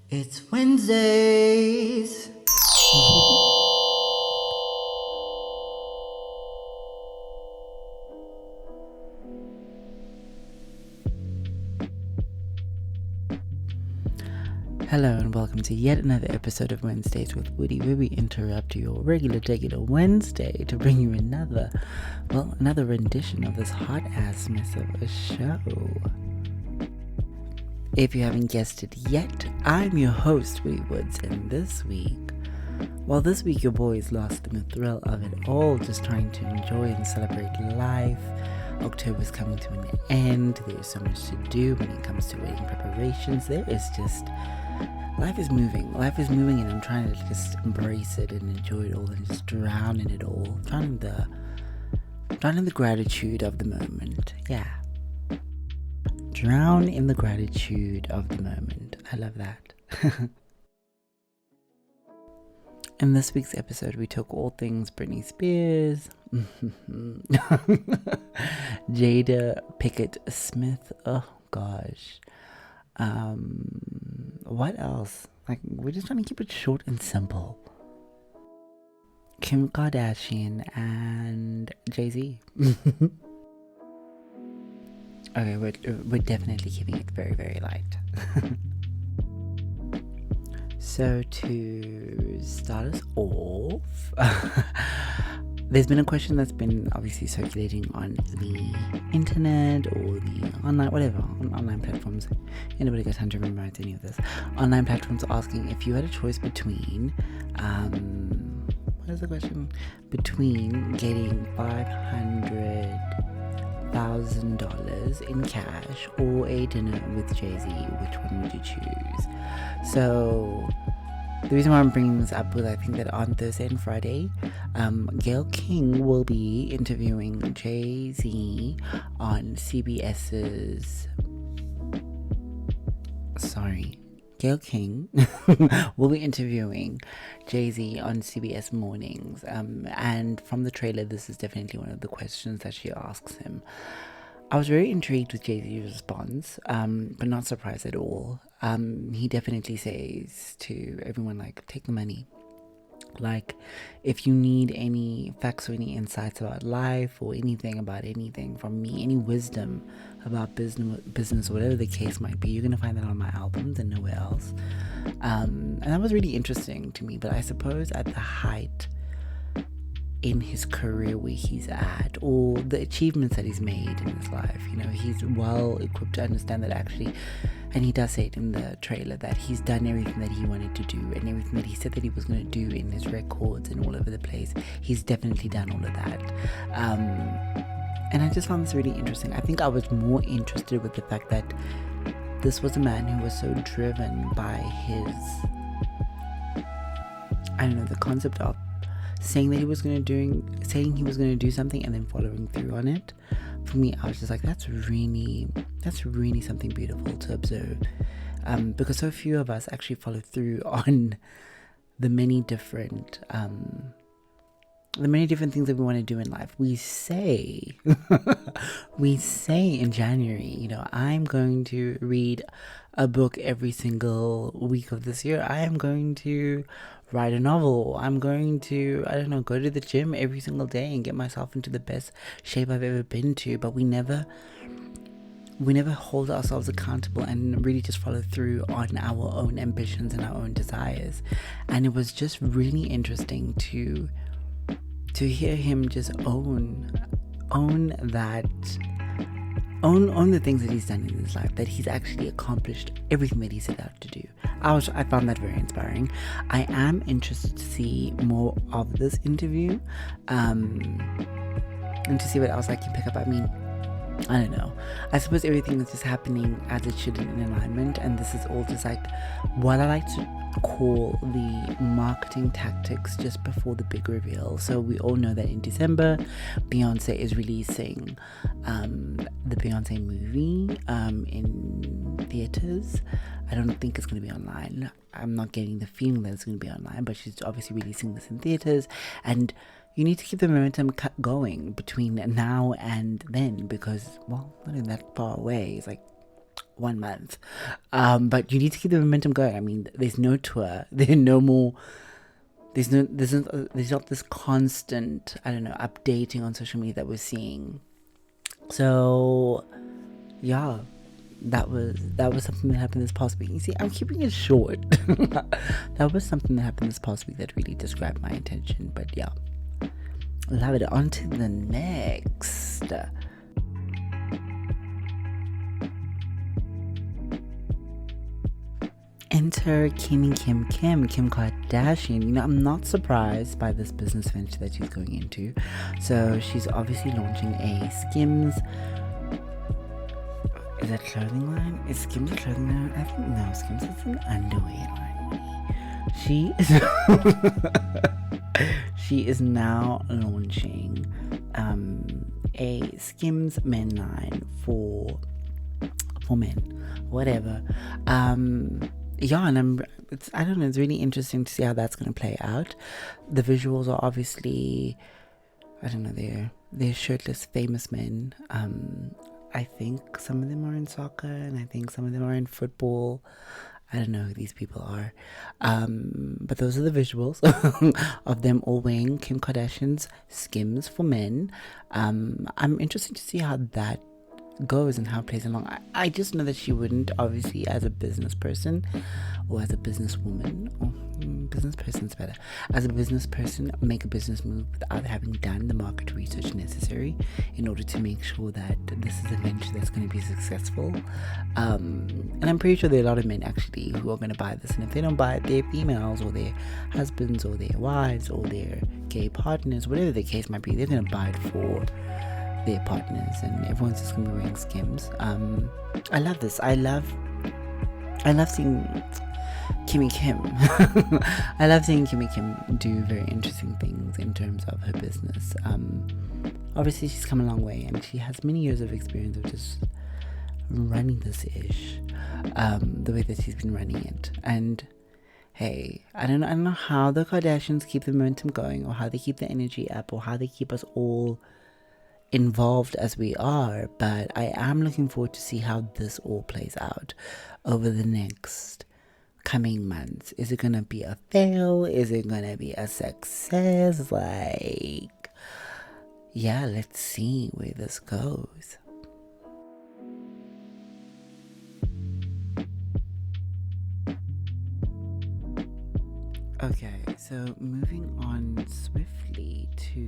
It's Wednesdays. Hello and welcome to yet another episode of Wednesdays with Woody, where we interrupt your regular Wednesday to bring you another rendition of this hot ass mess of a show. If you haven't guessed it yet, I'm your host, Woody Woods, and this week your boys lost in the thrill of it all, just trying to enjoy and celebrate life. October's coming to an end. There's so much to do when it comes to wedding preparations. Life is moving, and I'm trying to just embrace it and enjoy it all and just drown in it all. Drown in the gratitude of the moment. Yeah. Drown in the gratitude of the moment. I love that. In this week's episode, we took all things Britney Spears, Jada Pinkett Smith. Oh gosh. What else? We're just trying to keep it short and simple. Kim Kardashian and Jay-Z. Okay, we're definitely keeping it very, very light. So to start us off, there's been a question that's been obviously circulating on the internet or the online, whatever, on online platforms. Anybody got time to memorize any of this? Online platforms asking if you had a choice between, what is the question? Between getting $500,000 in cash or a dinner with Jay-Z, which one would you choose? So the reason why I'm bringing this up is I think that on Thursday and Friday, Gayle King will be interviewing Jay-Z on CBS's... Gayle King will be interviewing Jay-Z on CBS Mornings. And from the trailer, this is definitely one of the questions that she asks him. I was very intrigued with Jay-Z's response, but not surprised at all. He definitely says to everyone, take the money. If you need any facts or any insights about life or anything about anything from me, any wisdom about business, whatever the case might be, you're going to find that on my albums and nowhere else. And that was really interesting to me, but I suppose at the height in his career where he's at, or the achievements that he's made in his life, he's well equipped to understand that actually, and he does say it in the trailer, that he's done everything that he wanted to do and everything that he said that he was going to do in his records and all over the place. He's definitely done all of that. And I just found this really interesting. I think I was more interested with the fact that this was a man who was so driven by his, the concept of saying he was going to do something and then following through on it. For me, I was just like, that's really something beautiful to observe, because so few of us actually follow through on the many different things that we want to do in life. We say in January, I'm going to read a book every single week of this year. I am going to write a novel. I'm going to, go to the gym every single day and get myself into the best shape I've ever been to. But we never hold ourselves accountable and really just follow through on our own ambitions and our own desires. And it was just really interesting to hear him just own the things that he's done in his life, that he's actually accomplished everything that he set out to do. I found that very inspiring. I am interested to see more of this interview, and to see what else I can pick up. I don't know. I suppose everything is just happening as it should in alignment, and this is all just what I like to call the marketing tactics just before the big reveal. So we all know that in December, Beyonce is releasing the Beyonce movie in theaters. I don't think it's going to be online. I'm not getting the feeling that it's going to be online, but she's obviously releasing this in theaters, and you need to keep the momentum going between now and then, because, not even that far away. It's 1 month. But you need to keep the momentum going. I mean, there's no tour. There are no more. There's not this constant, I don't know, updating on social media that we're seeing. So yeah, that was something that happened this past week. You see, I'm keeping it short. That was something that happened this past week that really just grabbed my attention. But yeah, love it. On to the next. Enter Kim Kardashian. You know, I'm not surprised by this business venture that she's going into. So she's obviously launching a Skims. Is that clothing line? Is Skims a clothing line? I think no, Skims is an underwear line. She is now launching a Skims Men line for men, whatever. Yeah, and I don't know, it's really interesting to see how that's going to play out. The visuals are obviously, I don't know, they're shirtless famous men. I think some of them are in soccer, and I think some of them are in football. I don't know who these people are. But those are the visuals of them all wearing Kim Kardashian's Skims for Men. I'm interested to see how that goes and how it plays along. I just know that she wouldn't, obviously, as a business person or as a businesswoman, or business person's better, as a business person, make a business move without having done the market research necessary in order to make sure that this is a venture that's going to be successful. And I'm pretty sure there are a lot of men actually who are going to buy this, and if they don't buy it, their females or their husbands or their wives or their gay partners, whatever the case might be, they're going to buy it for their partners, and everyone's just gonna be wearing Skims. I love this. I love seeing Kimmy Kim. I love seeing Kimmy Kim do very interesting things in terms of her business. Obviously she's come a long way, and she has many years of experience of just running this ish, the way that she's been running it. And hey, I don't know how the Kardashians keep the momentum going, or how they keep the energy up, or how they keep us all involved as we are, but I am looking forward to see how this all plays out over the next coming months. Is it gonna be a fail? Is it gonna be a success? Like, yeah, let's see where this goes. Okay, so moving on swiftly to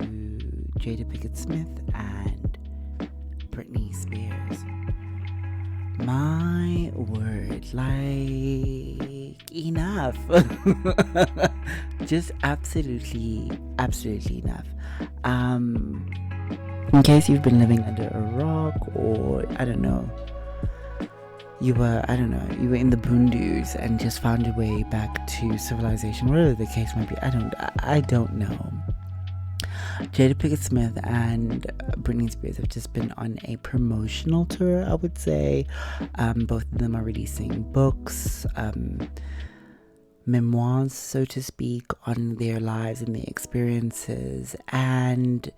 Jada Pinkett Smith and Britney Spears. My word, like, enough. Just absolutely enough. In case you've been living under a rock, or I don't know, you were in the boondoos and just found your way back to civilization, whatever the case might be. I don't know. Jada Pinkett Smith and Britney Spears have just been on a promotional tour, I would say. Both of them are releasing books, memoirs, so to speak, on their lives and their experiences. And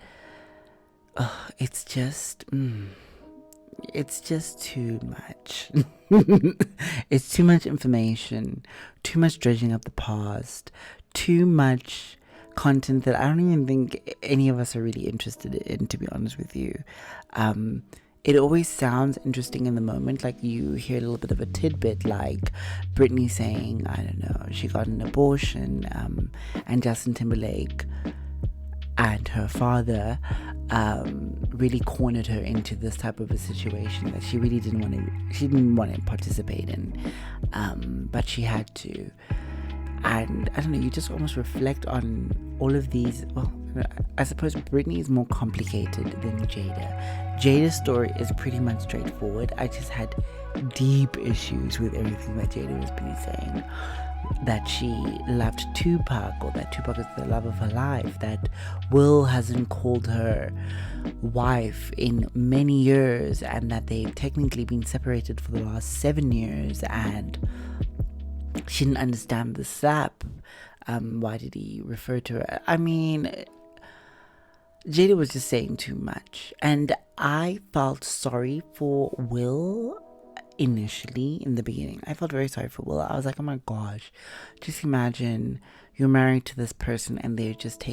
it's just too much. It's too much information, too much dredging up the past, too much content that I don't even think any of us are really interested in, to be honest with you. It always sounds interesting in the moment, like you hear a little bit of a tidbit, like Britney saying, I don't know, she got an abortion, and Justin Timberlake and her father really cornered her into this type of a situation that she really didn't want to participate in, but she had to. And I don't know, you just almost reflect on all of these. Well, I suppose Britney is more complicated than Jada. Jada's story is pretty much straightforward. I just had deep issues with everything that Jada was really saying. That she loved Tupac, or that Tupac is the love of her life, that Will hasn't called her wife in many years, and that they've technically been separated for the last 7 years, and she didn't understand the sap. Why did he refer to her? I mean, Jada was just saying too much, and I felt sorry for Will initially in the beginning. I felt very sorry for Will. I was like, oh my gosh, just imagine you're married to this person and they're just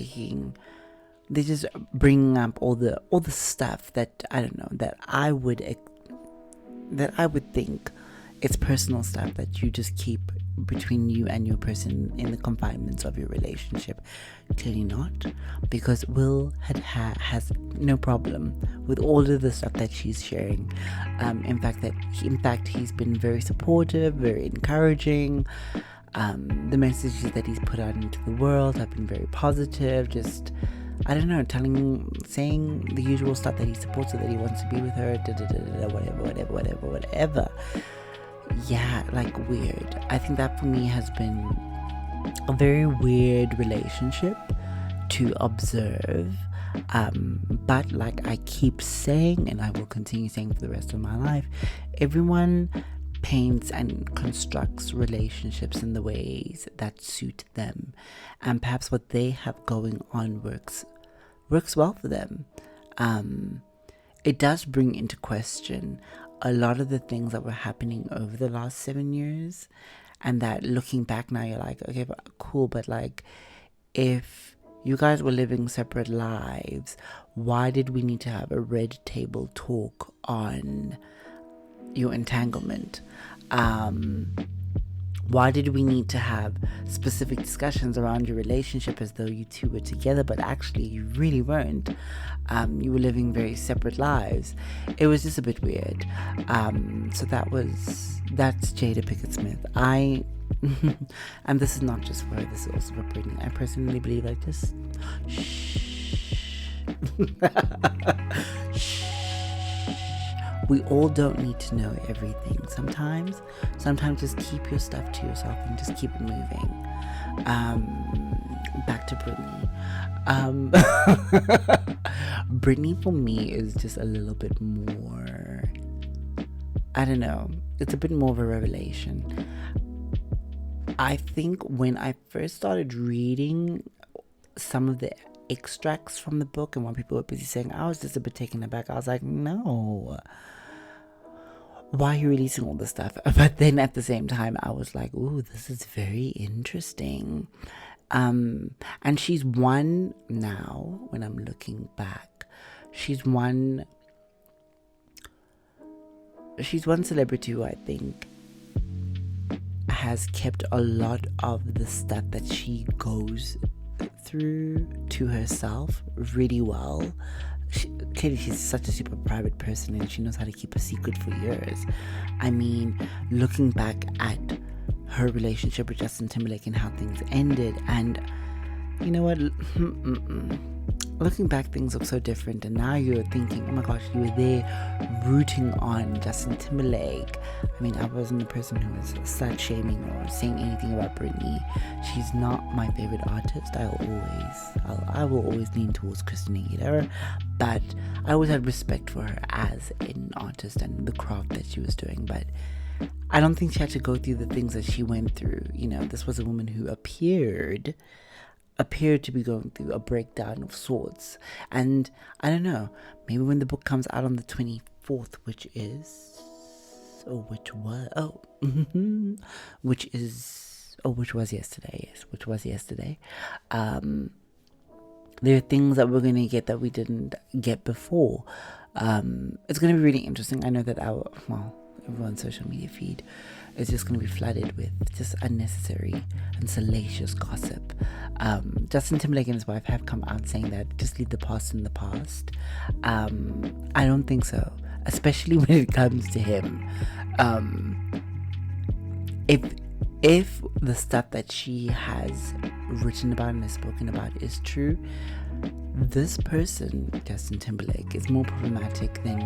bringing up all the stuff that I don't know, that I would think it's personal stuff that you just keep between you and your person in the confinements of your relationship. Clearly not, because Will has no problem with all of the stuff that she's sharing. In fact, he's been very supportive, very encouraging. The messages that he's put out into the world have been very positive. Just, I don't know, saying the usual stuff, that he supports her, that he wants to be with her, whatever. Yeah, like weird. I think that for me has been a very weird relationship to observe. But like I keep saying, and I will continue saying for the rest of my life, everyone paints and constructs relationships in the ways that suit them, and perhaps what they have going on works well for them. It does bring into question a lot of the things that were happening over the last 7 years, and that looking back now, you're like, okay, but cool, but like, if you guys were living separate lives, why did we need to have a red table talk on your entanglement? Why did we need to have specific discussions around your relationship as though you two were together, but actually you really weren't? You were living very separate lives. It was just a bit weird. So that's Jada Pinkett Smith. And this is not just for her, this is also for Britney. I personally believe, like, just shh. Shh. We all don't need to know everything. Sometimes just keep your stuff to yourself and just keep it moving. Back to Britney. Britney for me is just a little bit more, I don't know, it's a bit more of a revelation. I think when I first started reading some of the extracts from the book, and when people were busy saying, I was just a bit taken aback. I was like, no, why are you releasing all this stuff? But then at the same time, I was like, ooh, this is very interesting. And she's one now, when I'm looking back, she's one celebrity who I think has kept a lot of the stuff that she goes through to herself really well. Clearly she's such a super private person, and she knows how to keep a secret for years. I mean, looking back at her relationship with Justin Timberlake and how things ended, and you know what, looking back, things look so different, and now you're thinking, oh my gosh, you were there rooting on Justin Timberlake. I mean, I wasn't the person who was slut shaming or saying anything about Britney. She's not my favorite artist. I will always lean towards Christina Aguilera, but I always had respect for her as an artist and the craft that she was doing. But I don't think she had to go through the things that she went through. You know, this was a woman who appeared to be going through a breakdown of sorts. And I don't know, maybe when the book comes out on the 24th, which was yesterday. There are things that we're going to get that we didn't get before. It's going to be really interesting. I know that everyone's social media feed is just going to be flooded with just unnecessary and salacious gossip. Justin Timberlake and his wife have come out saying that just leave the past in the past. I don't think so, especially when it comes to him. If the stuff that she has written about and has spoken about is true, this person, Justin Timberlake, is more problematic than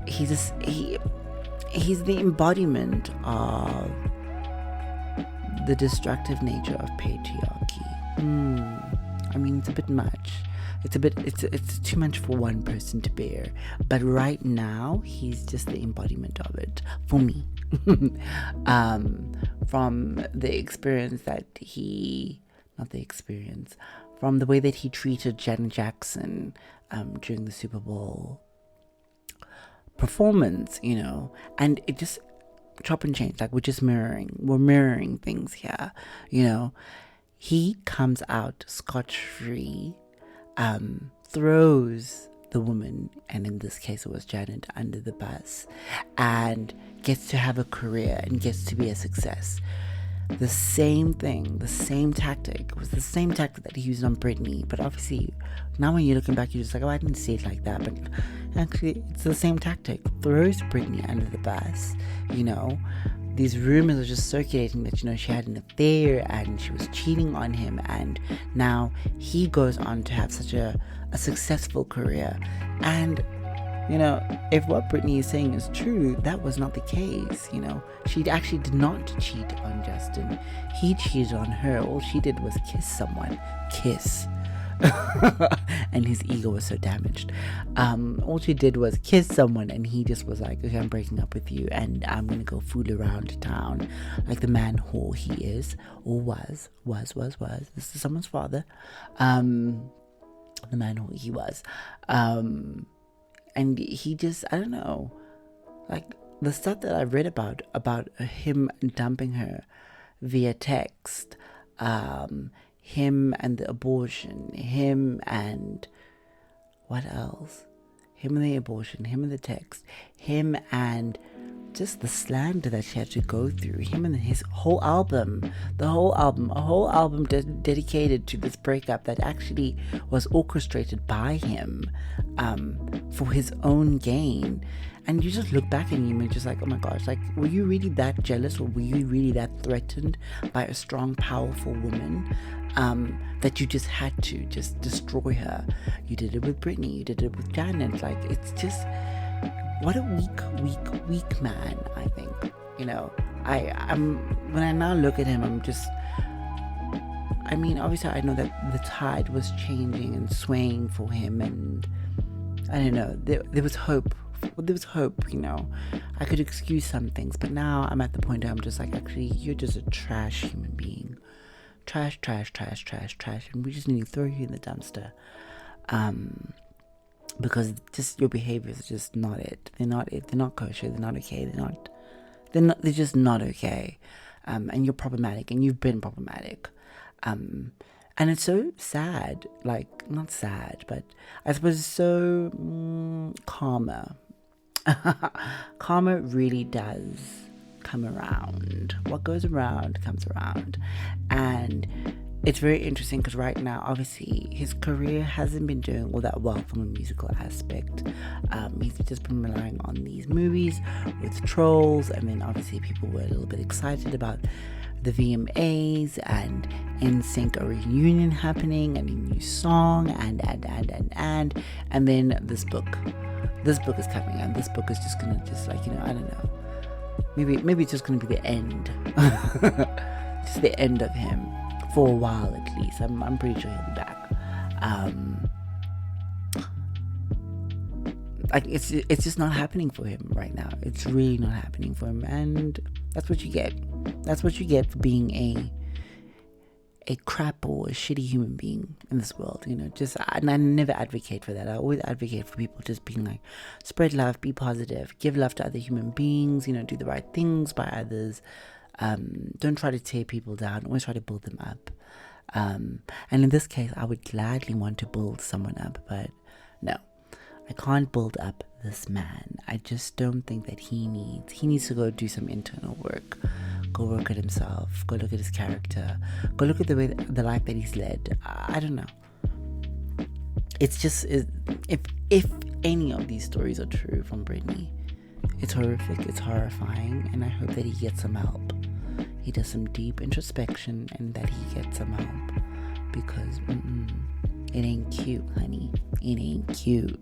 he's the embodiment of the destructive nature of patriarchy. I mean, it's a bit much. It's too much for one person to bear. But right now, he's just the embodiment of it for me. From the experience from the way that he treated Janet Jackson during the Super Bowl performance, and it just chop and change. Like, we're mirroring things here, He comes out scotch-free, throws the woman, and in this case it was Janet, under the bus, and gets to have a career and gets to be a success. The same thing, the same tactic was the same tactic that he used on Britney. But obviously, now when you're looking back, you're just like, oh, I didn't see it like that. But actually, it's the same tactic. Throws Britney under the bus. These rumors are just circulating that, she had an affair and she was cheating on him. And now he goes on to have such a successful career. And if what Britney is saying is true, that was not the case. She actually did not cheat on Justin. He cheated on her. All she did was kiss someone. And his ego was so damaged. All she did was kiss someone, and he just was like, okay, I'm breaking up with you, and I'm gonna go fool around town like the man whore he is, or was. This is someone's father. The man whore he was. And he just, I don't know, like the stuff that I read about him dumping her via text, him and the abortion, him and what else? Him and the abortion, him and the text, him and just the slander that she had to go through, him and his whole album, a whole album dedicated to this breakup that actually was orchestrated by him, for his own gain. And you just look back and you're just like, oh my gosh, like, were you really that jealous, or were you really that threatened by a strong, powerful woman, that you just had to just destroy her? You did it with Britney, you did it with Janet. Like, it's just, what a weak man, I think. I'm when I now look at him, obviously I know that the tide was changing and swaying for him, and I don't know, there was hope. I could excuse some things, but now I'm at the point where I'm just like, actually, you're just a trash human being. Trash, and we just need to throw you in the dumpster. Because just your behavior is just not it. They're not it. They're not kosher. They're not okay. They're just not okay. And you're problematic, and you've been problematic. And it's so sad, like, not sad, but I suppose so karma. Karma really does come around. What goes around comes around. And it's very interesting because right now, obviously, his career hasn't been doing all that well from a musical aspect. He's just been relying on these movies with trolls, and then obviously people were a little bit excited about the VMAs and NSYNC a reunion happening and a new song and then this book is coming, and this book is just gonna I don't know, maybe it's just gonna be the end. Just the end of him for a while at least. I'm pretty sure he'll be back. Like, it's just not happening for him right now. It's really not happening for him, and that's what you get. That's what you get for being a crap or a shitty human being in this world. And I never advocate for that. I always advocate for people just being like, spread love, be positive, give love to other human beings. Do the right things by others. Don't try to tear people down. Always try to build them up. And in this case, I would gladly want to build someone up, but no, I can't build up this man. I just don't think that he needs to go do some internal work. Go work at himself. Go look at his character. Go look at the life that he's led. I don't know. It's just, if any of these stories are true from Britney, it's horrific, it's horrifying, and I hope that he gets some help. He does some deep introspection, and that he gets some help, because it ain't cute, honey. It ain't cute.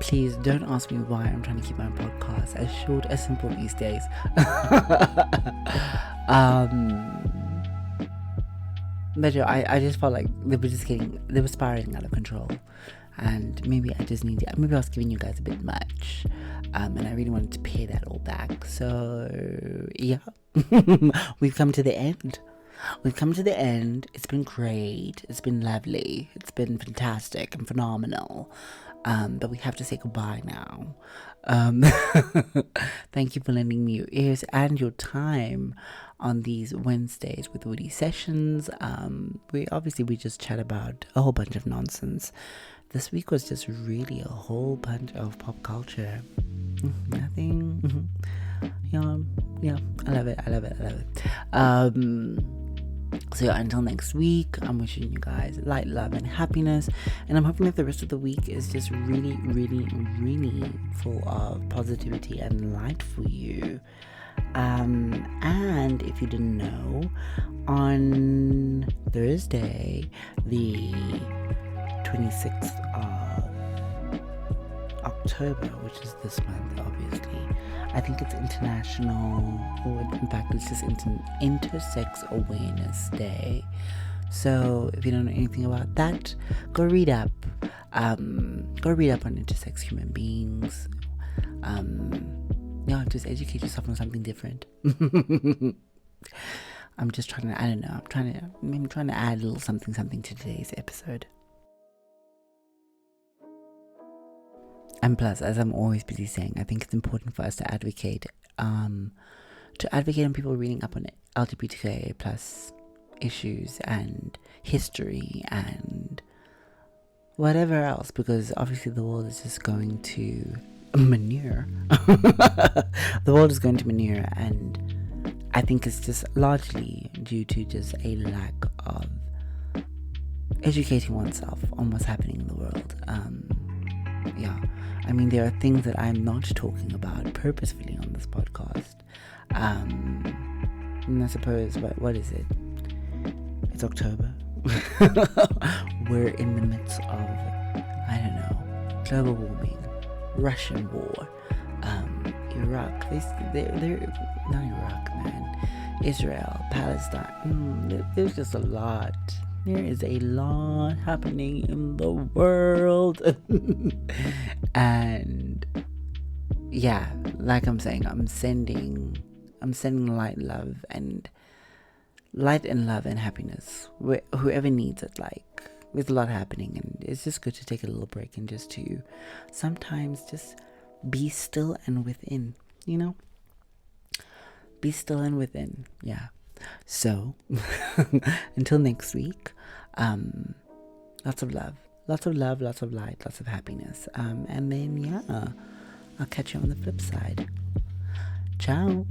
Please don't ask me why I'm trying to keep my podcast as short as simple these days. But I just felt like they were spiraling out of control, and maybe I was giving you guys a bit much, and I really wanted to pay that all back. So yeah, we've come to the end we've come to the end. It's been great. It's been lovely. It's been fantastic and phenomenal. But we have to say goodbye now. Thank you for lending me your ears and your time on these Wednesdays with Woody Sessions. We just chat about a whole bunch of nonsense. This week was just really a whole bunch of pop culture. Nothing. Yeah, I love it. So until next week, I'm wishing you guys light, love, and happiness, and I'm hoping that the rest of the week is just really, really, really full of positivity and light for you. And if you didn't know, on Thursday, the 26th of October, which is this month, obviously, I think it's in fact, it's just Intersex Awareness Day. So if you don't know anything about that, go read up. Go read up on intersex human beings. Just educate yourself on something different. I'm just trying to, I'm trying to add a little something to today's episode. And plus, as I'm always busy saying, I think it's important for us to advocate on people reading up on LGBTQIA plus issues and history and whatever else, because obviously the world is just going to manure. The world is going to manure, and I think it's just largely due to just a lack of educating oneself on what's happening in the world. I mean, there are things that I'm not talking about purposefully on this podcast. And I suppose, what is it? It's October. We're in the midst of, global warming, Russian war, Iraq. They're not Iraq, man. Israel, Palestine. There's just a lot. There is a lot happening in the world. And yeah, like I'm saying, I'm sending light, love, and happiness whoever needs it. Like, there's a lot happening, and it's just good to take a little break and just to sometimes just be still and within, be still and within. Yeah. So until next week, lots of love, lots of light, lots of happiness, and then I'll catch you on the flip side. Ciao.